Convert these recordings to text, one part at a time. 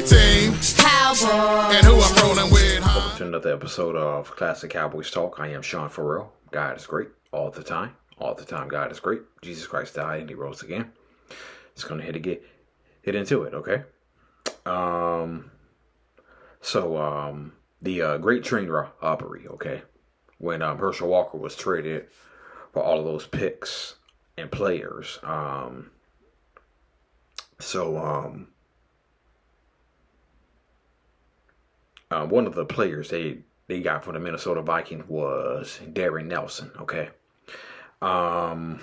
team. Cowboys. And who I'm rolling with, huh? Welcome to another episode of Classic Cowboys Talk. I am Sean Farrell. God is great all the time. All the time, God is great. Jesus Christ died and he rose again. Just going to hit into it, okay? The Great Train Robbery, okay? When Herschel Walker was traded for all of those picks and players. One of the players they got from the Minnesota Vikings was Darren Nelson, okay? I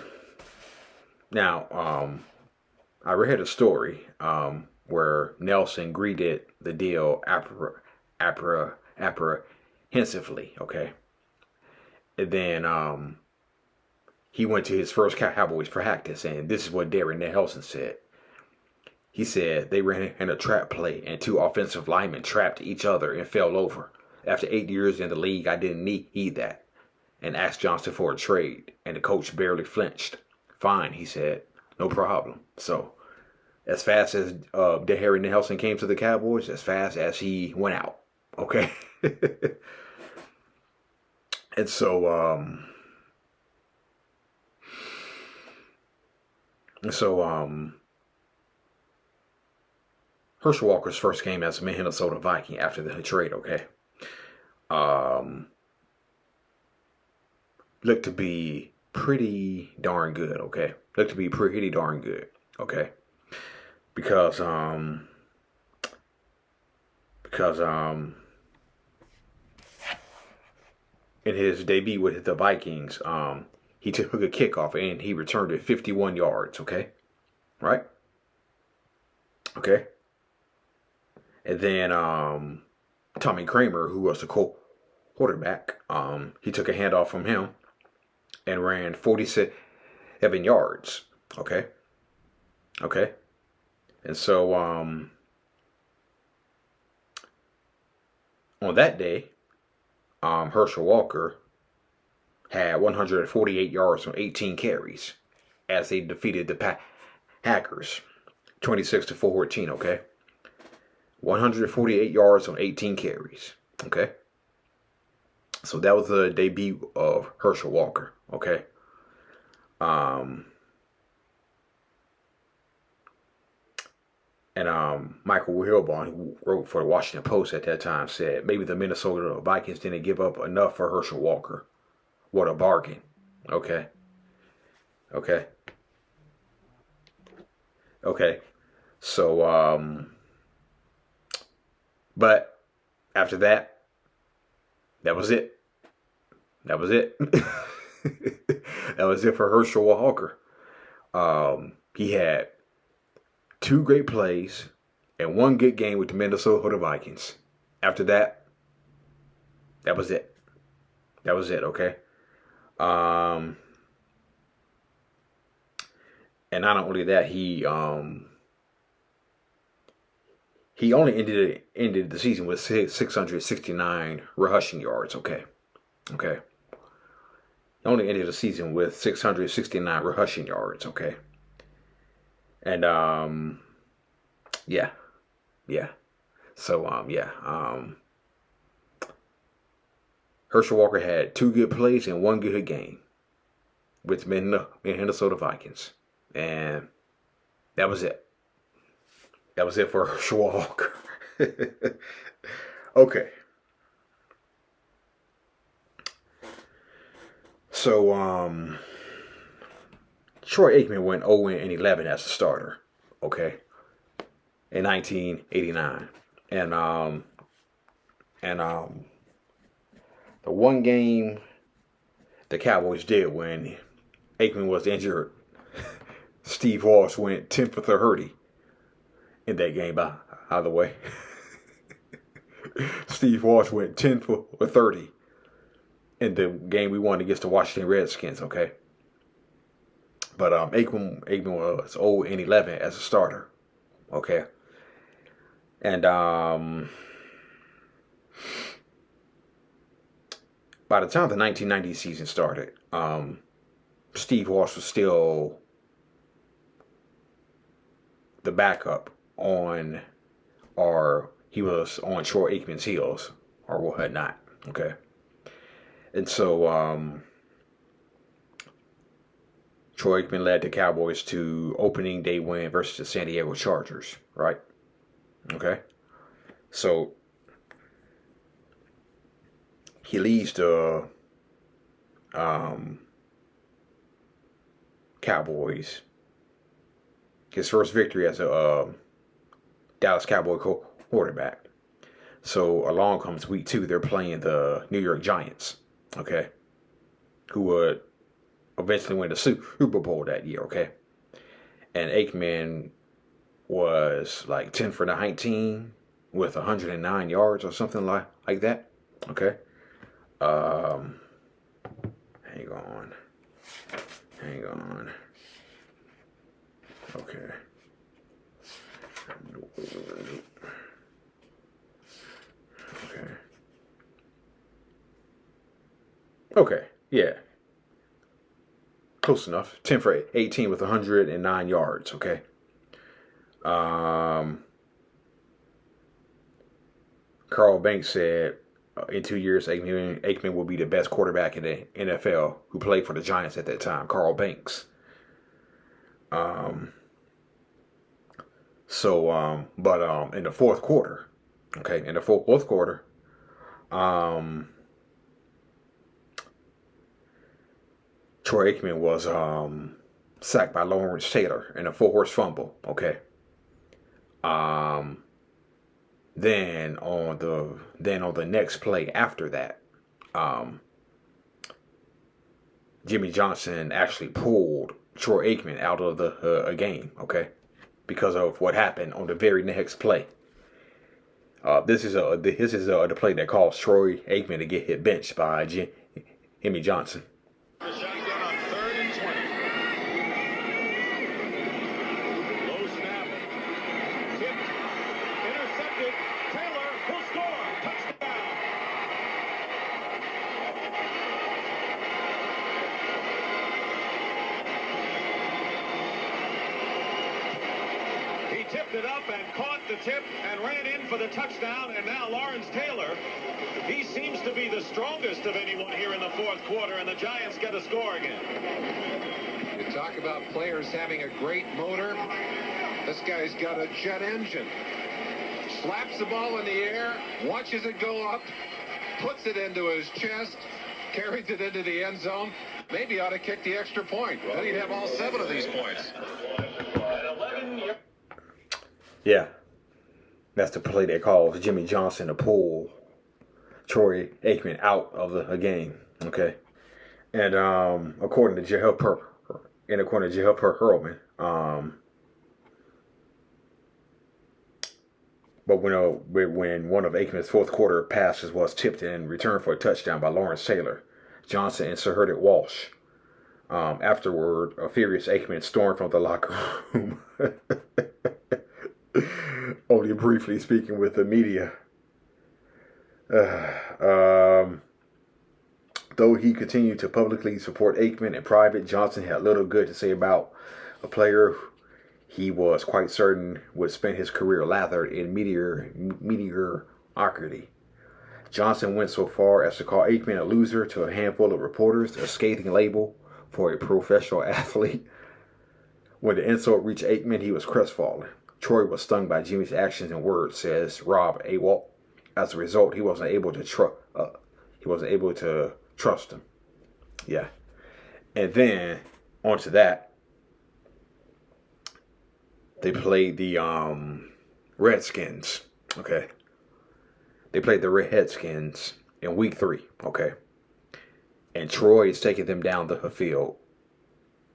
read a story where Nelson greeted the deal apprehensively, okay? And then he went to his first Cowboys practice, and this is what Darren Nelson said. He said they ran in a trap play, and two offensive linemen trapped each other and fell over. After 8 years in the league, I didn't need that, and asked Johnson for a trade, and the coach barely flinched. Fine, he said. No problem. So, as fast as Darren Nelson came to the Cowboys, as fast as he went out. Okay? And so, Herschel Walker's first game as a Minnesota Viking after the trade, okay, looked to be pretty darn good, okay? Because in his debut with the Vikings, he took a kickoff and he returned it 51 yards, okay? Right? Okay. And then Tommy Kramer, who was the quarterback, he took a handoff from him and ran 47 yards. Okay. And so on that day, Herschel Walker had 148 yards on 18 carries as they defeated the Packers 26-14, okay? 148 yards on 18 carries, okay? So that was the debut of Herschel Walker, okay? Michael Wilbon, who wrote for the Washington Post at that time, said maybe the Minnesota Vikings didn't give up enough for Herschel Walker. What a bargain, okay? So, but after that, that was it. That was it for Herschel Walker. He had 2 great plays and 1 good game with the Minnesota Vikings. After that, that was it. Okay? And not only that, he only ended the season with 669 rushing yards. Okay. He only ended the season with 669 rushing yards. Okay. And Herschel Walker had 2 good plays and 1 good game with the Minnesota Vikings, and that was it. That was it for Herschel Walker. Okay. So, Troy Aikman went 0-11 as a starter, okay, in 1989. And the one game the Cowboys did when Aikman was injured, Steve Walsh went 10 for 30 in that game, by the way. Steve Walsh went 10 for 30 in the game we won against the Washington Redskins, okay? But Aikman was 0-11 as a starter, okay? And by the time the 1990 season started, Steve Walsh was still the backup on or he was on Troy Aikman's heels or whatnot. Okay. And so Troy Aikman led the Cowboys to opening day win versus the San Diego Chargers, right? Okay. So he leads the Cowboys his first victory as a Dallas Cowboy quarterback. So along comes week 2. They're playing the New York Giants, okay, who would eventually win the Super Bowl that year, okay. And Aikman was like 10 for 19 with 109 yards or something like that, okay. Hang on. Okay. Okay. Yeah. Close enough. 10 for 18 with 109 yards. Okay. Carl Banks said in 2 years, Aikman will be the best quarterback in the NFL who played for the Giants at that time. Carl Banks. But in the fourth quarter, okay, in the fourth quarter, Troy Aikman was sacked by Lawrence Taylor in a 4-horse fumble. Okay. Then on the next play after that, Jimmy Johnson actually pulled Troy Aikman out of the game. Okay, because of what happened on the very next play. This is the play that caused Troy Aikman to get hit benched by Jimmy Johnson. The shotgun on 3rd and 20. Low snap. Tipped. Intercepted. Taylor will score. Touchdown. He tipped it up and caught the tip and ran in for the touchdown. And now Lawrence Taylor, he seems to be the strongest of anyone here in the fourth quarter, and the Giants get a score again. You talk about players having a great motor. This guy's got a jet engine. Slaps the ball in the air, watches it go up, puts it into his chest, carries it into the end zone. Maybe ought to kick the extra point. Then he'd have all 7 of these points. Yeah, that's the play they called Jimmy Johnson to pull Troy Aikman out of the game. Okay, and according to J.L. Perlman, but when one of Aikman's fourth quarter passes was tipped and returned for a touchdown by Lawrence Taylor, Johnson inserted Walsh. Afterward, a furious Aikman stormed from the locker room, only briefly speaking with the media. Though he continued to publicly support Aikman in private, Johnson had little good to say about a player he was quite certain would spend his career lathered in mediocrity. Johnson went so far as to call Aikman a loser to a handful of reporters, a scathing label for a professional athlete. When the insult reached Aikman, he was crestfallen. Troy was stung by Jimmy's actions and words, says Rob Awalt. As a result, he wasn't able to trust him. Yeah. And then onto that, they played the Redskins. Okay. They played the Redskins in week 3. Okay. And Troy is taking them down the field.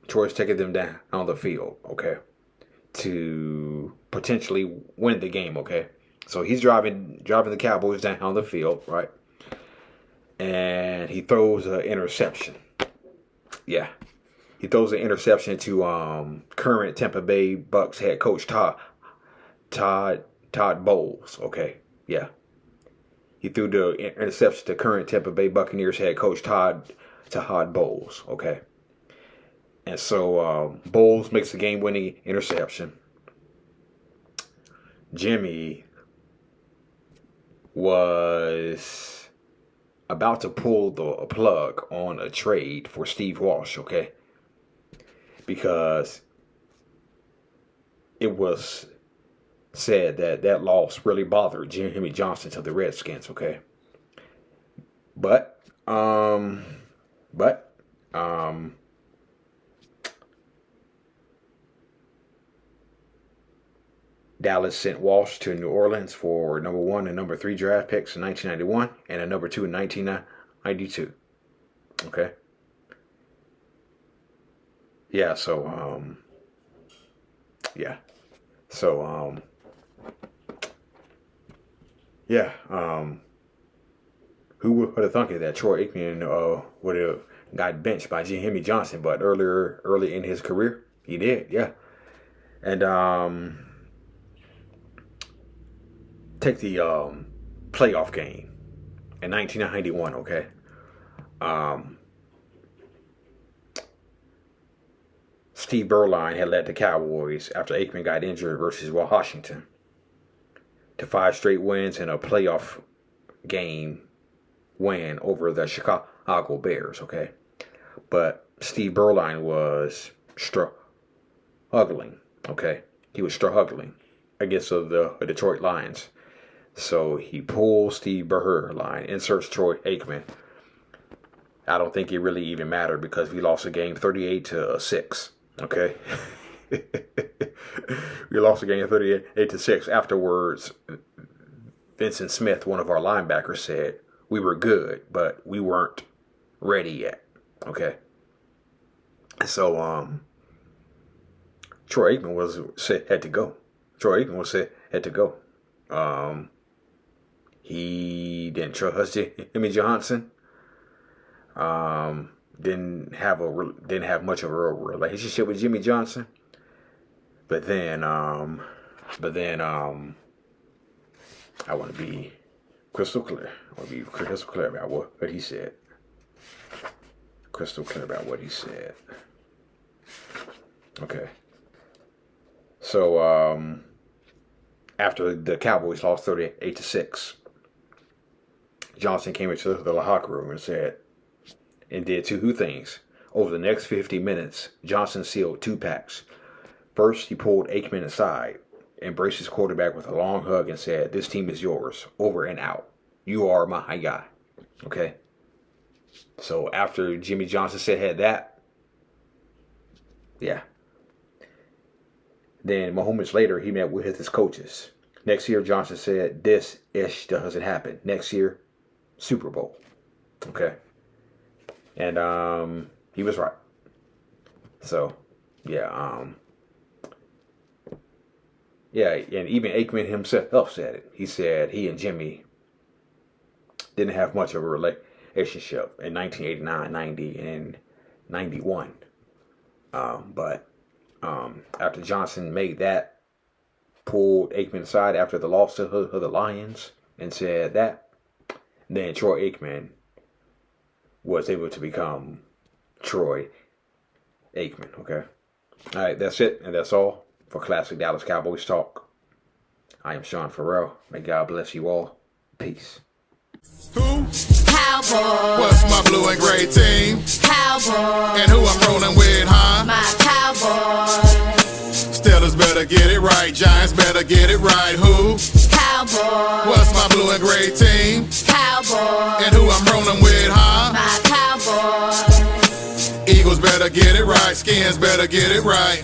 Troy's taking them down on the field. Okay. To potentially win the game. Okay. So he's driving the Cowboys down on the field, right? And he throws an interception. Yeah. He throws an interception to current Tampa Bay Bucks head coach Todd Bowles. Okay. Yeah. He threw the interception to current Tampa Bay Buccaneers head coach Todd Bowles. Okay. And so Bowles makes the game-winning interception. Jimmy was about to pull the plug on a trade for Steve Walsh, okay? Because it was said that that loss really bothered Jimmy Johnson to the Redskins, okay? But Dallas sent Walsh to New Orleans for number 1 and number 3 draft picks in 1991 and a number 2 in 1992. Okay. Yeah. So yeah. So yeah. Who would have thunk it that Troy Aikman would have got benched by Jimmy Johnson? But early in his career, he did. Yeah. And take the playoff game in 1991, okay? Steve Berline had led the Cowboys after Aikman got injured versus Washington to 5 straight wins and a playoff game win over the Chicago Bears, okay? But Steve Berline was struggling, okay? He was struggling against the Detroit Lions. So he pulls Steve Berline, inserts Troy Aikman. I don't think it really even mattered because we lost the game 38-6. Okay, we lost the game 38-6. Afterwards, Vincent Smith, one of our linebackers, said we were good, but we weren't ready yet. Okay, so Troy Aikman had to go. Troy Aikman had to go. He didn't trust Jimmy Johnson. Didn't have much of a relationship with Jimmy Johnson. But then I want to be crystal clear. I want to be crystal clear about what he said. Crystal clear about what he said. Okay. So after the Cowboys lost 38-6, Johnson came into the locker room and did 2 things. Over the next 50 minutes, Johnson sealed 2 packs. First, he pulled Aikman aside, embraced his quarterback with a long hug, and said, "This team is yours, over and out. You are my guy." Okay? So after Jimmy Johnson had that, yeah. Then moments later, he met with his coaches. Next year, Johnson said, "This ish doesn't happen. Next year, Super Bowl." Okay? And he was right. So, yeah, and even Aikman himself said it. He said he and Jimmy didn't have much of a relationship in 1989, 90, and 91. But after Johnson made that, pulled Aikman aside after the loss to the Lions and said that, then Troy Aikman was able to become Troy Aikman, okay? All right, that's it, and that's all for Classic Dallas Cowboys Talk. I am Sean Farrell. May God bless you all. Peace. Who? Cowboys. What's my blue and gray team? Cowboys. And who I'm rolling with, huh? My Cowboys. Steelers better get it right. Giants better get it right. Who? Cowboys. What's my blue and gray team? Cowboys. And who I'm rolling with, huh? My Cowboys. Eagles better get it right. Skins better get it right.